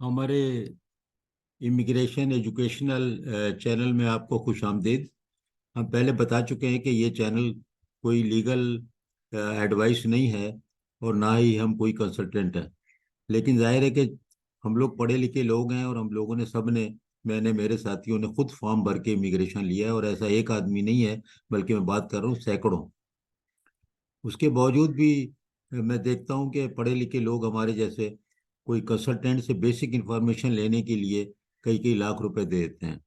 हमारे immigration educational channel में आपको खुश आमदीद। हम पहले बता चुके हैं कि ये चैनल कोई लीगल एडवाइस नहीं है और ना ही हम कोई कंसल्टेंट है। लेकिन जाहिर है कि हम लोग पढ़े लिखे लोग हैं और हम लोगों ने सब ने मैंने मेरे साथियों ने खुद फॉर्म भर के इमिग्रेशन लिया है, और ऐसा एक आदमी नहीं है बल्कि मैं बात कर रहा हूँ सैकड़ों। उसके बावजूद भी मैं देखता हूँ कि पढ़े लिखे लोग हमारे जैसे कोई कंसल्टेंट से बेसिक इंफॉर्मेशन लेने के लिए कई कई लाख रुपए दे देते हैं,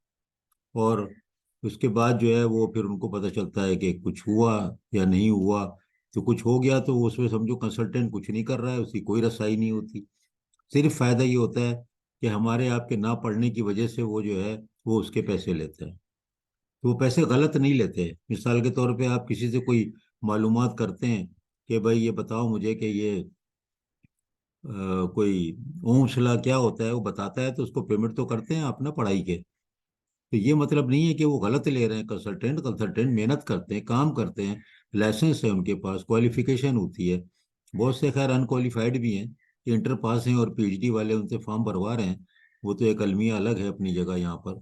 और उसके बाद जो है वो फिर उनको पता चलता है कि कुछ हुआ या नहीं हुआ। तो कुछ हो गया तो उसमें समझो कंसल्टेंट कुछ नहीं कर रहा है, उसकी कोई रसाई नहीं होती। सिर्फ फायदा ये होता है कि हमारे आपके ना पढ़ने की वजह से वो जो है वो उसके पैसे लेते हैं। तो वो पैसे गलत नहीं लेते। मिसाल के तौर पे आप किसी से कोई मालूमात करते हैं कि भाई ये बताओ मुझे कि ये कोई ओम शिला क्या होता है, वो बताता है तो उसको पेमेंट तो करते हैं अपना पढ़ाई के। तो ये मतलब नहीं है कि वो गलत ले रहे हैं। कंसल्टेंट कंसल्टेंट मेहनत करते हैं, काम करते हैं, लाइसेंस है उनके पास, क्वालिफिकेशन होती है। बहुत से खैर अनक्वालिफाइड भी हैं, इंटर पास हैं और पीएचडी वाले उनसे फॉर्म भरवा रहे हैं। वो तो एक अलमिया अलग है अपनी जगह यहाँ पर।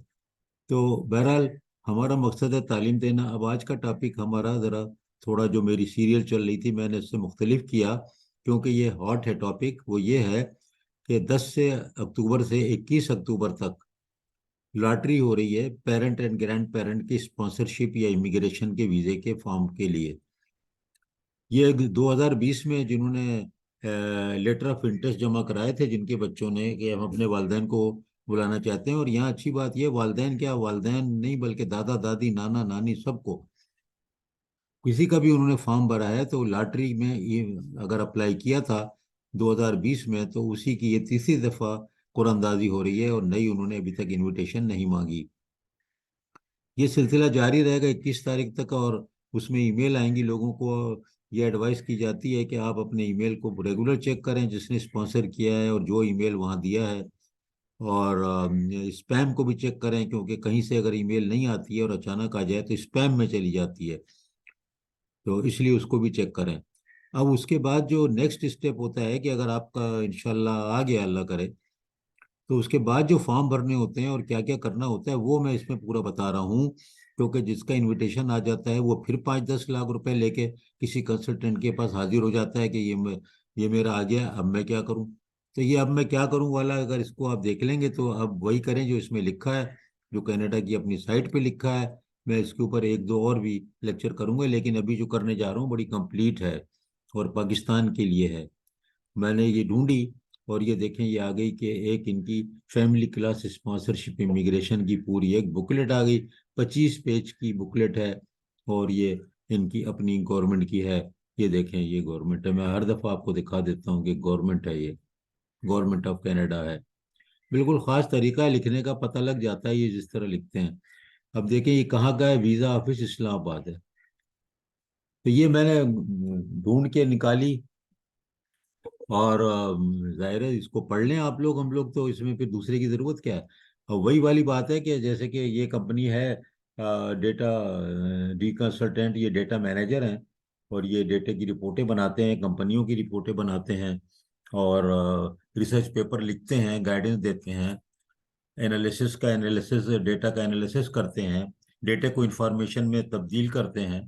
तो बहरहाल हमारा मकसद है तालीम देना। अब आज का टॉपिक हमारा ज़रा थोड़ा, जो मेरी सीरियल चल रही थी मैंने इससे मुख्तलिफ किया क्योंकि ये हॉट है टॉपिक। वो ये है कि 10 अक्टूबर से 21 अक्टूबर तक लॉटरी हो रही है पेरेंट एंड ग्रैंड पेरेंट की स्पॉन्सरशिप या इमिग्रेशन के वीज़े के फॉर्म के लिए। ये 2020 में जिन्होंने लेटर ऑफ इंटरेस्ट जमा कराए थे जिनके बच्चों ने कि हम अपने वालदेन को बुलाना चाहते हैं, और यहाँ अच्छी बात यह, वालदेन क्या, वालदेन नहीं बल्कि दादा दादी नाना नानी सबको, किसी का भी उन्होंने फॉर्म भरा है तो लॉटरी में ये अगर अप्लाई किया था 2020 में, तो उसी की ये तीसरी दफ़ा कुरानंदाजी हो रही है और नई उन्होंने अभी तक इनविटेशन नहीं मांगी। ये सिलसिला जारी रहेगा 21 तारीख तक, और उसमें ईमेल आएंगी लोगों को। ये एडवाइस की जाती है कि आप अपने ईमेल को रेगुलर चेक करें जिसने स्पॉन्सर किया है और जो ईमेल वहाँ दिया है, और स्पैम को भी चेक करें क्योंकि कहीं से अगर ईमेल नहीं आती है और अचानक आ जाए तो स्पैम में चली जाती है। तो इसलिए उसको भी चेक करें। अब उसके बाद जो नेक्स्ट स्टेप होता है कि अगर आपका इंशाल्लाह आ गया, अल्लाह करे, तो उसके बाद जो फॉर्म भरने होते हैं और क्या क्या करना होता है वो मैं इसमें पूरा बता रहा हूँ। क्योंकि जिसका इनविटेशन आ जाता है वो फिर 5-10 लाख रुपए लेके किसी कंसल्टेंट के पास हाजिर हो जाता है कि ये मेरा आ गया, अब मैं क्या करूँ। तो ये अब मैं क्या करूँ वाला अगर इसको आप देख लेंगे तो अब वही करें जो इसमें लिखा है, जो कनाडा की अपनी साइट पे लिखा है। मैं इसके ऊपर एक दो और भी लेक्चर करूंगा, लेकिन अभी जो करने जा रहा हूँ बड़ी कंप्लीट है और पाकिस्तान के लिए है। मैंने ये ढूंढी और ये देखें ये आ गई कि एक इनकी फैमिली क्लास स्पॉन्सरशिप इमिग्रेशन की पूरी एक बुकलेट आ गई। 25 पेज की बुकलेट है, और ये इनकी अपनी गवर्नमेंट की है। ये देखें ये गवर्नमेंट है, मैं हर दफ़ा आपको दिखा देता हूँ कि गवर्नमेंट है, ये गवर्नमेंट ऑफ कनाडा है। बिल्कुल ख़ास तरीका है लिखने का, पता लग जाता है ये जिस तरह लिखते हैं। अब देखें ये कहाँ का है, वीज़ा ऑफिस इस्लामाबाद है। तो ये मैंने ढूंढ के निकाली, और जाहिर है इसको पढ़ लें आप लोग, हम लोग तो इसमें फिर दूसरे की ज़रूरत क्या है। और वही वाली बात है कि जैसे कि ये कंपनी है डेटा डी कंसल्टेंट, ये डेटा मैनेजर हैं और ये डेटा की रिपोर्टें बनाते हैं, कंपनियों की रिपोर्टें बनाते हैं, और रिसर्च पेपर लिखते हैं, गाइडेंस देते हैं, एनालिसिस डेटा का एनालिसिस करते हैं, डेटा को इंफॉर्मेशन में तब्दील करते हैं।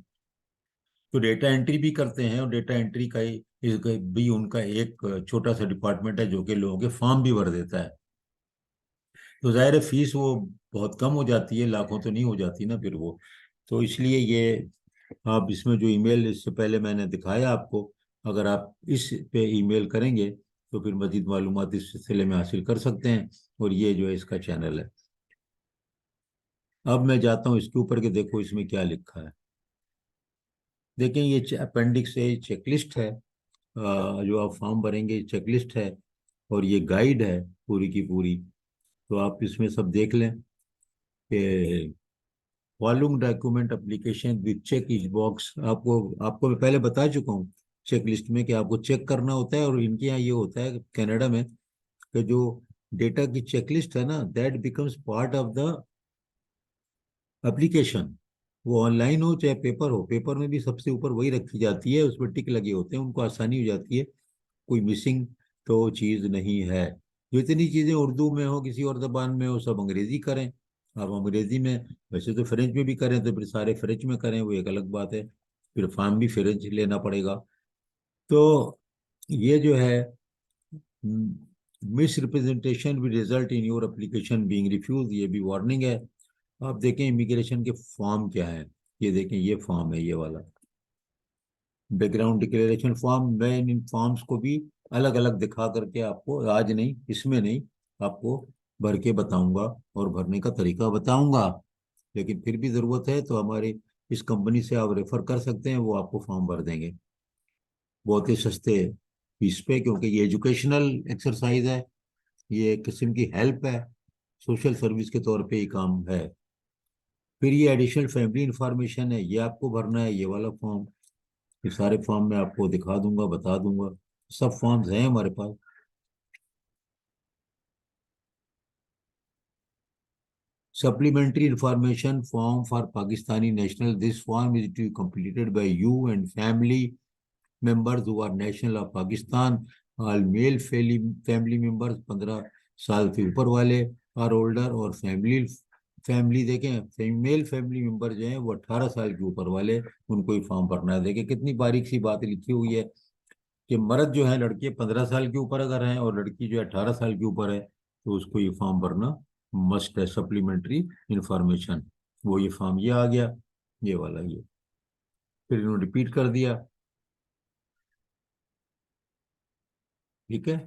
तो डेटा एंट्री भी करते हैं, और डेटा एंट्री का ही भी उनका एक छोटा सा डिपार्टमेंट है जो कि लोगों के फॉर्म भी भर देता है। तो जाहिर है फीस वो बहुत कम हो जाती है, लाखों तो नहीं हो जाती ना फिर वो। तो इसलिए ये आप इसमें जो ईमेल इससे पहले मैंने दिखाया आपको, अगर आप इस पे ईमेल करेंगे तो फिर मजीद मालूमात इस सिलसिले में हासिल कर सकते हैं। और ये जो है इसका चैनल है। अब मैं जाता हूँ इसके ऊपर के, देखो इसमें क्या लिखा है। देखें ये अपेंडिक्स है, चेकलिस्ट है। जो आप फॉर्म भरेंगे चेकलिस्ट है, और ये गाइड है पूरी की पूरी। तो आप इसमें सब देख लें कि following document application with check each box. आपको आपको मैं पहले बता चुका हूँ चेक लिस्ट में कि आपको चेक करना होता है, और इनके यहाँ ये होता है कनाडा में कि जो डेटा की चेकलिस्ट है ना, that becomes part of the application. वो ऑनलाइन हो चाहे पेपर हो, पेपर में भी सबसे ऊपर वही रखी जाती है, उसमें टिक लगे होते हैं, उनको आसानी हो जाती है, कोई मिसिंग तो चीज़ नहीं है। जितनी चीजें उर्दू में हो किसी और जबान में हो सब अंग्रेजी करें। आप अंग्रेजी में, वैसे तो फ्रेंच में भी करें तो फिर सारे फ्रेंच में करें, वो एक अलग बात है। फिर फॉर्म भी फ्रेंच लेना पड़ेगा। तो ये जो है, मिस रिप्रेजेंटेशन भी result in your application being refuse, ये भी वार्निंग है। आप देखें इमिग्रेशन के फॉर्म क्या है। ये देखें, ये फॉर्म है, ये वाला बैकग्राउंड डिक्लेरेशन फॉर्म। मैं इन फॉर्म्स को भी अलग अलग दिखा करके आपको, आज नहीं, इसमें नहीं, आपको भर के बताऊंगा और भरने का तरीका बताऊंगा। लेकिन फिर भी ज़रूरत है तो हमारी इस कंपनी से आप रेफर कर सकते हैं, वो आपको फॉर्म भर देंगे बहुत ही सस्ते फीस पे, क्योंकि ये एजुकेशनल एक्सरसाइज है, ये एक किस्म की हेल्प है, सोशल सर्विस के तौर पे ही काम है। फिर ये एडिशनल फैमिली इंफॉर्मेशन है, ये आपको भरना है, ये वाला फॉर्म। ये सारे फॉर्म मैं आपको दिखा दूंगा, बता दूंगा। सब फॉर्म्स हैं हमारे पास। Supplementary information form for Pakistani national. This form is to be completed by you and family members who are national of Pakistan. All male family members 15 साल से ऊपर वाले और ओल्डर, और फैमिली फैमिली देखें, फीमेल फैमिली मेंबर जो हैं वो 18 साल के ऊपर वाले, उनको ही फॉर्म भरना है। देखें कितनी बारीक सी बात लिखी हुई है कि मर्द जो है, लड़के 15 साल के ऊपर अगर हैं और लड़की जो है 18 साल के ऊपर है, तो उसको ये फॉर्म भरना मस्ट है। सप्लीमेंट्री इंफॉर्मेशन, वो ये फॉर्म ये आ गया, ये वाला ये। फिर इन्होंने रिपीट कर दिया। ठीक है।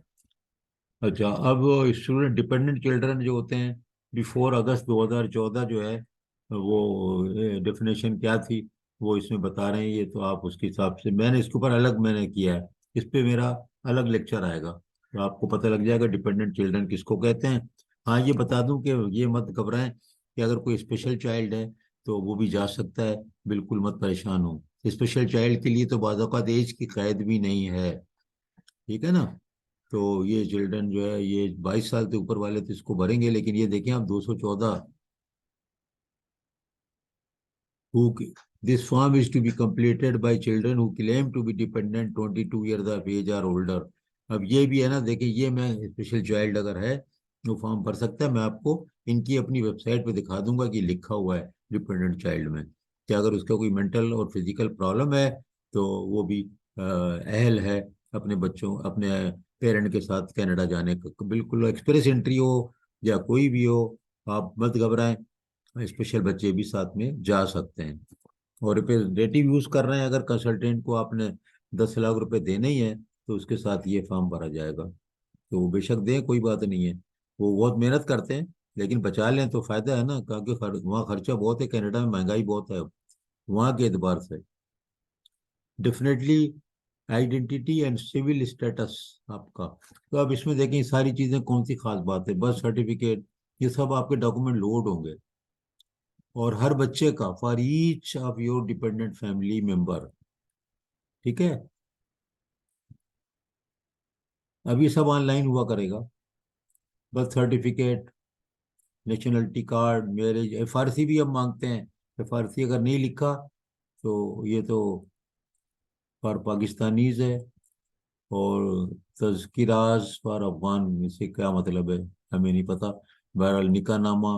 अच्छा, अब स्टूडेंट डिपेंडेंट चिल्ड्रन जो होते हैं, बिफोर अगस्त 2014 जो है, वो डेफिनेशन क्या थी वो इसमें बता रहे हैं। ये तो आप उसके हिसाब से, मैंने इसके ऊपर अलग मैंने किया है, इस पे मेरा अलग लेक्चर आएगा, तो आपको पता लग जाएगा डिपेंडेंट चिल्ड्रन किसको कहते हैं। हाँ, ये बता दूं कि ये मत घबराएं कि अगर कोई स्पेशल चाइल्ड है तो वो भी जा सकता है, बिल्कुल मत परेशान हो। स्पेशल चाइल्ड के लिए तो बाज़ औक़ात एज की कैद भी नहीं है। ठीक है ना। तो ये चिल्ड्रन जो है, ये 22 साल से ऊपर वाले तो इसको भरेंगे, लेकिन ये देखें आप 214, who this form is to be completed by children who claim to be dependent 22 years of age or older। अब ये भी है ना, देखिए ये मैं स्पेशल चाइल्ड अगर है वो फॉर्म भर सकता है। मैं आपको इनकी अपनी वेबसाइट पे दिखा दूंगा कि लिखा हुआ है डिपेंडेंट चाइल्ड में कि अगर उसका कोई मेंटल और फिजिकल प्रॉब्लम है तो वो भी अहल है अपने बच्चों, अपने पेरेंट के साथ कनाडा जाने का। बिल्कुल एक्सप्रेस एंट्री हो या कोई भी हो, आप मत घबराएं, स्पेशल बच्चे भी साथ में जा सकते हैं। और रिप्रेजेंटेटिव यूज कर रहे हैं, अगर कंसल्टेंट को आपने 10 लाख रुपए देने ही है तो उसके साथ ये फॉर्म भरा जाएगा। तो वो बेशक दें, कोई बात नहीं है, वो बहुत मेहनत करते हैं, लेकिन बचा लें तो फायदा है ना, क्योंकि वहाँ खर्चा बहुत है, कनाडा में महंगाई बहुत है वहाँ के एतबार से। Definitely identity and civil status आपका। तो अब इसमें देखें सारी चीजें कौन सी खास बात है, बर्थ सर्टिफिकेट, ये सब आपके डॉक्यूमेंट लोड होंगे। और हर बच्चे का, for each of your dependent family member. ठीक है। अब ये सब ऑनलाइन हुआ करेगा। Birth certificate, nationality card, marriage, FRC भी अब मांगते हैं। एफआरसी अगर नहीं लिखा तो ये तो फॉर पाकिस्तानीज है। और तज़किराज फॉर अफगान, इससे क्या मतलब है हमें नहीं पता। बहरहाल निकाहनामा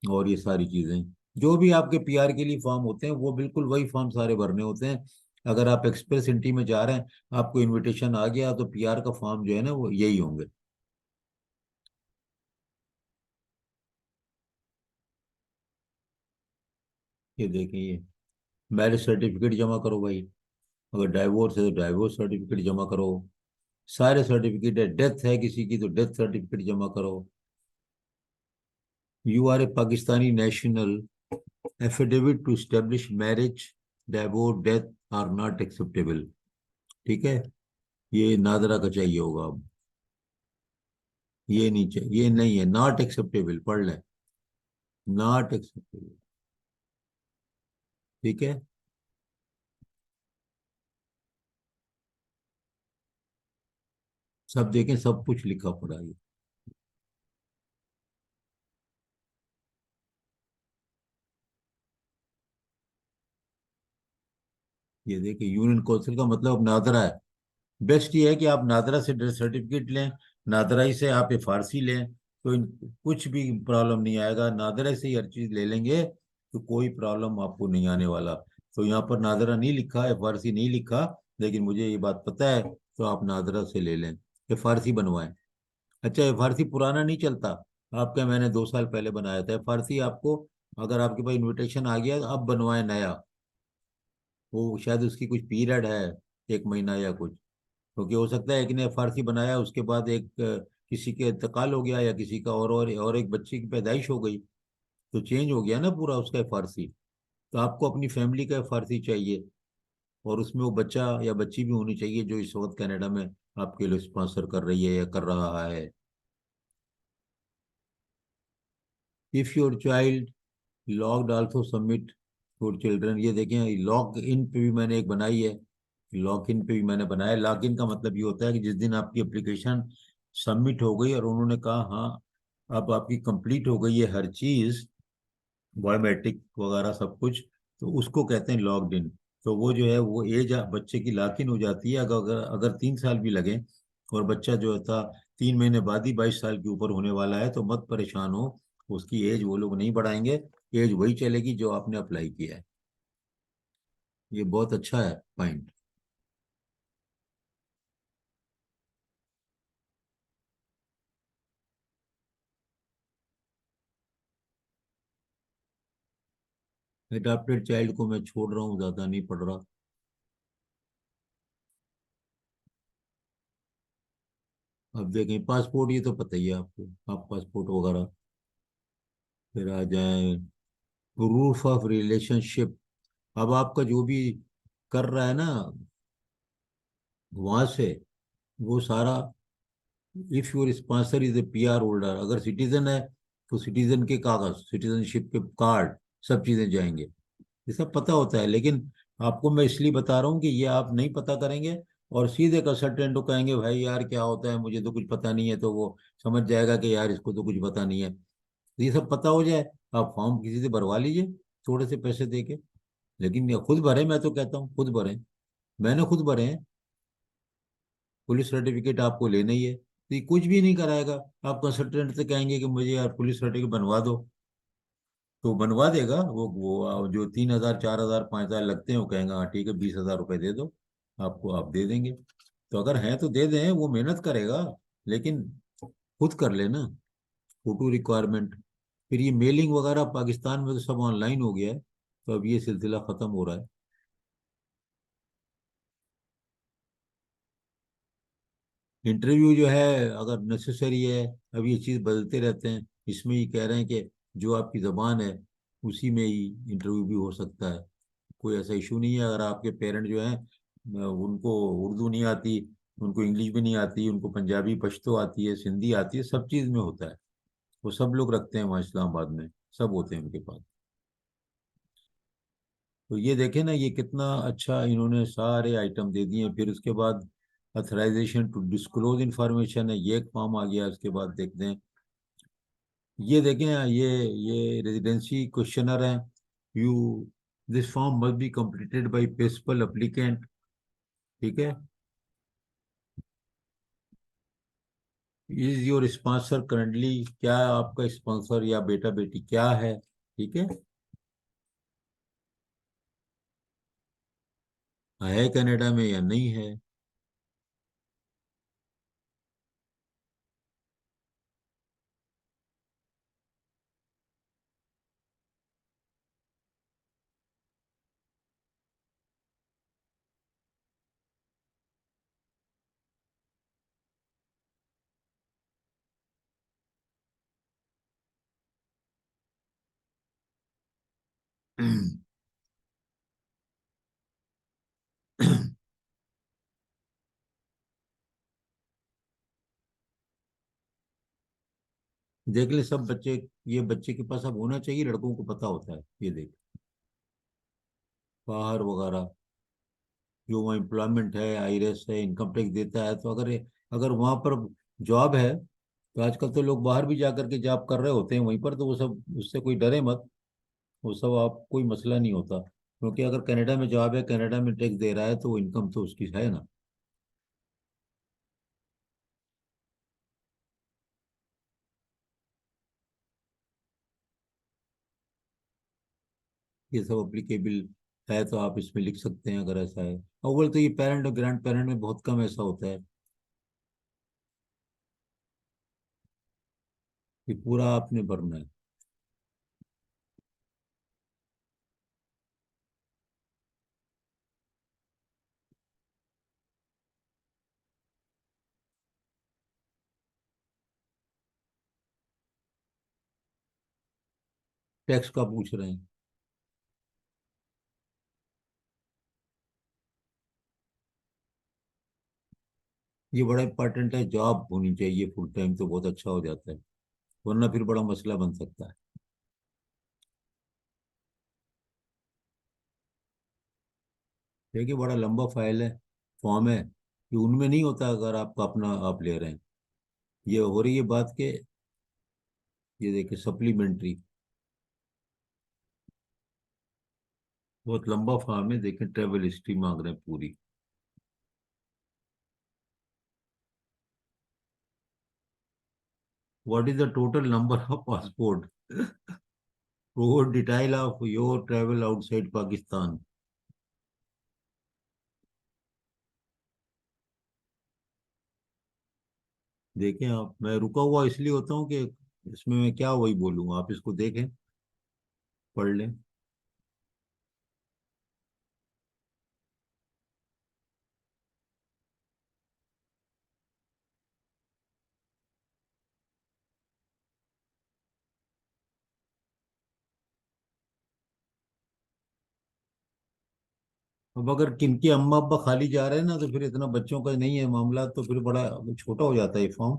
और ये सारी चीजें, जो भी आपके पीआर के लिए फॉर्म होते हैं वो बिल्कुल वही फॉर्म सारे भरने होते हैं। अगर आप एक्सप्रेस एंट्री में जा रहे हैं, आपको इनविटेशन आ गया, तो पीआर का फॉर्म जो है ना वो यही होंगे। ये देखें, ये मैरिज सर्टिफिकेट जमा करो भाई, अगर डाइवोर्स है तो डाइवोर्स सर्टिफिकेट जमा करो, सारे सर्टिफिकेट है। डेथ है किसी की तो डेथ सर्टिफिकेट जमा करो। You are a Pakistani national, affidavit to establish marriage, divorce, death are not acceptable. ठीक है। ये नादरा का चाहिए होगा अब, ये नहीं चाहिए, ये नहीं है, नॉट एक्सेप्टेबल पढ़ लें, नॉट एक्सेप्टेबल। ठीक है। सब देखें, सब कुछ लिखा पड़ा है। ये देखिए यूनियन कौंसिल का मतलब अब नादरा है। बेस्ट ये है कि आप नादरा से डेथ सर्टिफिकेट लें, नादराई से आप ये फारसी लें तो कुछ भी प्रॉब्लम नहीं आएगा। नादराई से ही हर चीज ले लेंगे तो कोई प्रॉब्लम आपको नहीं आने वाला। तो यहाँ पर नादरा नहीं लिखा है, फारसी नहीं लिखा, लेकिन मुझे ये बात पता है, तो आप नादरा से ले लें, ये फारसी बनवाएं। अच्छा, ये फारसी पुराना नहीं चलता आपका, मैंने 2 साल पहले बनाया था फारसी। आपको अगर आपके पास इनविटेशन आ गया तो अब बनवाएं नया। वो शायद उसकी कुछ पीरियड है, 1 महीना या कुछ। क्योंकि हो सकता है कि ने फारसी बनाया, उसके बाद किसी के इंतकाल हो गया, या किसी का और एक बच्चे की पैदाइश हो गई, तो चेंज हो गया ना पूरा उसका फारसी। तो आपको अपनी फैमिली का फारसी चाहिए, और उसमें वो बच्चा या बच्ची भी होनी चाहिए जो इस वक्त कनाडा में आपके लिए स्पॉन्सर कर रही है या कर रहा है। If your child logged also submit for children, ये देखें लॉग इन पे भी मैंने एक बनाई है। लॉग इन पे भी मैंने बनाया। लॉग इन का मतलब ये होता है कि जिस दिन आपकी एप्लीकेशन सबमिट हो गई और उन्होंने कहा हाँ अब आपकी कंप्लीट हो गई है हर चीज, बायोमेट्रिक वगैरह सब कुछ, तो उसको कहते हैं लॉग्ड इन। तो वो जो है वो एज बच्चे की लॉक इन हो जाती है। अगर अगर अगर 3 साल भी लगे और बच्चा जो था 3 महीने बाद ही 22 साल के ऊपर होने वाला है, तो मत परेशान हो, उसकी एज वो लोग नहीं बढ़ाएंगे, एज वही चलेगी जो आपने अप्लाई किया है। ये बहुत अच्छा है पॉइंट। अडॉप्टेड चाइल्ड को मैं छोड़ रहा हूँ, ज्यादा नहीं पढ़ रहा। अब देखें पासपोर्ट, ये तो पता ही है आपको, आप पासपोर्ट वगैरह। फिर आ जाए प्रूफ ऑफ रिलेशनशिप। अब आपका जो भी कर रहा है ना वहां से, वो सारा, if your sponsor is a PR holder, अगर सिटीजन है तो सिटीजन के कागज, सिटीजनशिप के कार्ड, सब चीजें जाएंगे। ये सब पता होता है, लेकिन आपको मैं इसलिए बता रहा हूँ कि ये आप नहीं पता करेंगे और सीधे कंसल्टेंट को कहेंगे भाई यार क्या होता है मुझे तो कुछ पता नहीं है, तो वो समझ जाएगा कि यार इसको तो कुछ पता नहीं है। तो ये सब पता हो जाए, आप फॉर्म किसी से भरवा लीजिए थोड़े से पैसे दे के। लेकिन ये खुद भरे, मैं तो कहता हूँ खुद भरें। मैंने खुद भरे हैं। पुलिस सर्टिफिकेट आपको लेना ही है, तो ये कुछ भी नहीं कराएगा। आप कंसल्टेंट से कहेंगे कि मुझे यार पुलिस सर्टिफिकेट बनवा दो, तो बनवा देगा वो जो 3,000 4,000 5,000 लगते हैं, वो कहेंगे हाँ ठीक है 20,000 रुपये दे दो, आपको आप दे देंगे। तो अगर हैं तो दे दें, वो मेहनत करेगा, लेकिन खुद कर लेना। फोटो रिक्वायरमेंट, फिर ये मेलिंग वगैरह पाकिस्तान में तो सब ऑनलाइन हो गया है, तो अब ये सिलसिला खत्म हो रहा है। इंटरव्यू जो है अगर नेसेसरी है, अब ये चीज़ बदलते रहते हैं, इसमें ही कह रहे हैं कि जो आपकी ज़बान है उसी में ही इंटरव्यू भी हो सकता है। कोई ऐसा इशू नहीं है। अगर आपके पेरेंट जो हैं उनको उर्दू नहीं आती, उनको इंग्लिश भी नहीं आती, उनको पंजाबी पश्तो आती है, सिंधी आती है, सब चीज़ में होता है। वो सब लोग रखते हैं वहाँ इस्लामाबाद में, सब होते हैं उनके पास। तो ये देखें ना, ये कितना अच्छा इन्होंने सारे आइटम दे दिए। फिर उसके बाद अथराइजेशन टू डिस्क्लोज इंफॉर्मेशन है, ये एक फॉर्म आ गया। उसके बाद देखते हैं, ये देखें ये रेजिडेंसी क्वेश्चनर है। You this form must be completed by principal applicant. ठीक है। इज योर स्पॉन्सर करंटली, क्या आपका स्पॉन्सर या बेटा बेटी क्या है, ठीक है, है कनाडा में या नहीं है। देख ले सब बच्चे, ये बच्चे के पास अब होना चाहिए, लड़कों को पता होता है, ये देख बाहर वगैरह जो वहाँ एम्प्लॉयमेंट है, आईरेस है, इनकम टैक्स देता है, तो अगर अगर वहाँ पर जॉब है, तो आजकल तो लोग बाहर भी जा करके जॉब कर रहे होते हैं वहीं पर, तो वो सब उससे कोई डरे मत। वो सब आप कोई मसला नहीं होता, क्योंकि अगर कनाडा में जॉब है, कनाडा में टैक्स दे रहा है, तो वो इनकम तो उसकी है ना। ये सब अप्लीकेबल है तो आप इसमें लिख सकते हैं अगर ऐसा है। अव्वल तो ये पेरेंट और ग्रैंड पेरेंट में बहुत कम ऐसा होता है कि पूरा आपने भरना है। टैक्स का पूछ रहे हैं? ये बड़ा इंपॉर्टेंट है, जॉब होनी चाहिए फुल टाइम तो बहुत अच्छा हो जाता है, वरना फिर बड़ा मसला बन सकता है। देखिए बड़ा लंबा फाइल है, फॉर्म है, कि उनमें नहीं होता अगर आपका अपना आप ले रहे हैं। ये हो रही है बात के, ये देखिए सप्लीमेंट्री, बहुत लंबा फॉर्म है, देखिए ट्रेवल हिस्ट्री मांग रहे हैं पूरी। What is the total number of passport, provide detail of your travel outside Pakistan. देखें आप, मैं रुका हुआ इसलिए होता हूँ कि इसमें मैं क्या वही बोलूँगा, आप इसको देखें, पढ़ लें। अब अगर किनके अम्मा अब्बा खाली जा रहे हैं ना, तो फिर इतना बच्चों का नहीं है मामला, तो फिर बड़ा छोटा हो जाता है ये फॉर्म।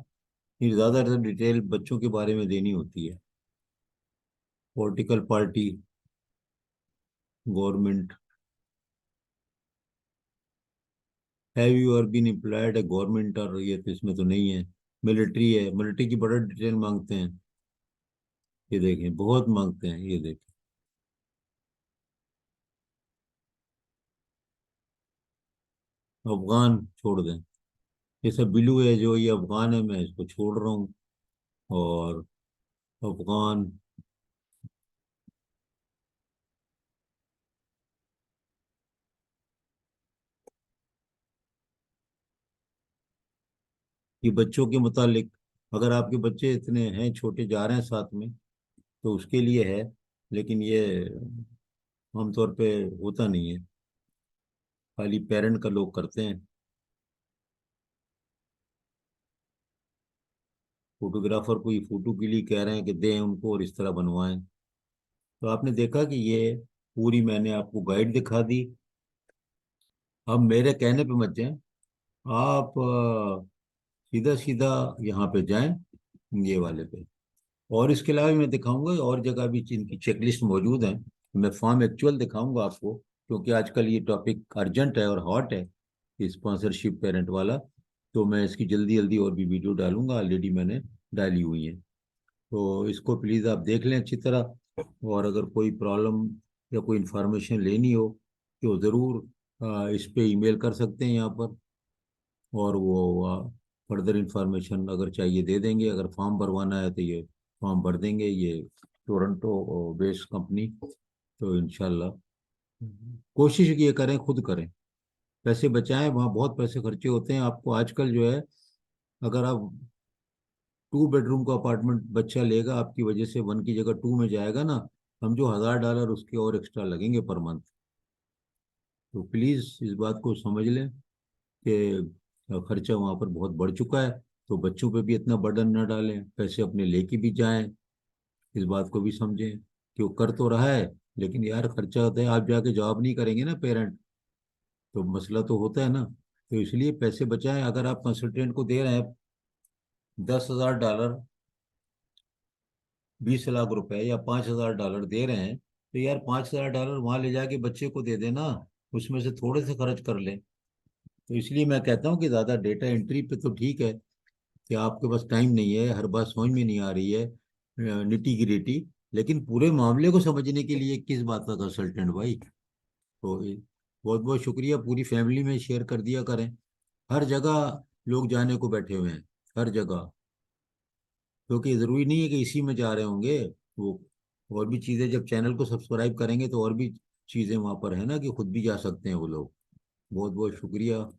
फिर ज्यादा डिटेल बच्चों के बारे में देनी होती है। Political party, government, have you are been employed है गवर्नमेंट, और ये तो इसमें तो नहीं है। मिलिट्री है, मिलिट्री की बड़ा डिटेल मांगते हैं। ये देखें बहुत मांगते हैं, ये देखें। अफगान छोड़ दें, ये सब बिलू है जो, ये अफगान है, मैं इसको छोड़ रहा हूँ। और अफगान, ये बच्चों के मुतालिक, अगर आपके बच्चे इतने हैं छोटे जा रहे हैं साथ में तो उसके लिए है, लेकिन ये आमतौर पे होता नहीं है, खाली पेरेंट का लोग करते हैं। फोटोग्राफर को ये फोटो के लिए कह रहे हैं कि दें उनको और इस तरह बनवाएं। तो आपने देखा कि ये पूरी मैंने आपको गाइड दिखा दी। अब मेरे कहने पे मत जाएं आप, सीधा सीधा यहाँ पे जाएं, ये वाले पे। और इसके अलावा भी मैं दिखाऊंगा, और जगह भी इनकी चेकलिस्ट मौजूद है, मैं फॉर्म एक्चुअल दिखाऊंगा आपको, क्योंकि आजकल ये टॉपिक अर्जेंट है और हॉट है, स्पॉन्सरशिप पेरेंट वाला। तो मैं इसकी जल्दी जल्दी और भी वीडियो डालूंगा, ऑलरेडी मैंने डाली हुई है। तो इसको प्लीज़ आप देख लें अच्छी तरह, और अगर कोई प्रॉब्लम या कोई इंफॉर्मेशन लेनी हो तो ज़रूर इस पे ईमेल कर सकते हैं यहाँ पर, और वो फर्दर इंफॉर्मेशन अगर चाहिए दे देंगे। अगर फॉर्म भरवाना है तो ये फॉर्म भर देंगे, ये टोरंटो बेस्ड कंपनी। तो इंशाल्लाह कोशिश ये करें, खुद करें, पैसे बचाएं, वहाँ बहुत पैसे खर्चे होते हैं आपको आजकल जो है। अगर आप 2 बेडरूम का अपार्टमेंट बच्चा लेगा आपकी वजह से, 1 की जगह 2 में जाएगा ना, समझो $1000 उसके और एक्स्ट्रा लगेंगे पर मंथ। तो प्लीज़ इस बात को समझ लें कि खर्चा वहाँ पर बहुत बढ़ चुका है। तो बच्चों पे भी इतना बर्डन न डालें, पैसे अपने लेके भी जाएं, इस बात को भी समझें कि वो कर तो रहा है, लेकिन यार खर्चा होता है, आप जाके जॉब नहीं करेंगे ना पेरेंट, तो मसला तो होता है ना। तो इसलिए पैसे बचाएं। अगर आप कंसल्टेंट को दे रहे हैं $10,000, 20 लाख रुपए या $5,000 दे रहे हैं, तो यार $5,000 वहां ले जाके बच्चे को दे देना, उसमें से थोड़े से खर्च कर लें। तो इसलिए मैं कहता हूँ कि ज़्यादा डेटा एंट्री पे तो ठीक है कि आपके पास टाइम नहीं है, हर बात समझ में नहीं आ रही है, निटी गिरिटी, लेकिन पूरे मामले को समझने के लिए किस बात का कंसल्टेंट भाई। तो बहुत बहुत शुक्रिया, पूरी फैमिली में शेयर कर दिया करें। हर जगह लोग जाने को बैठे हुए हैं, हर जगह, क्योंकि ज़रूरी नहीं है कि इसी में जा रहे होंगे वो। और भी चीजें, जब चैनल को सब्सक्राइब करेंगे तो और भी चीजें वहां पर है ना, कि खुद भी जा सकते हैं वो लोग। बहुत बहुत शुक्रिया।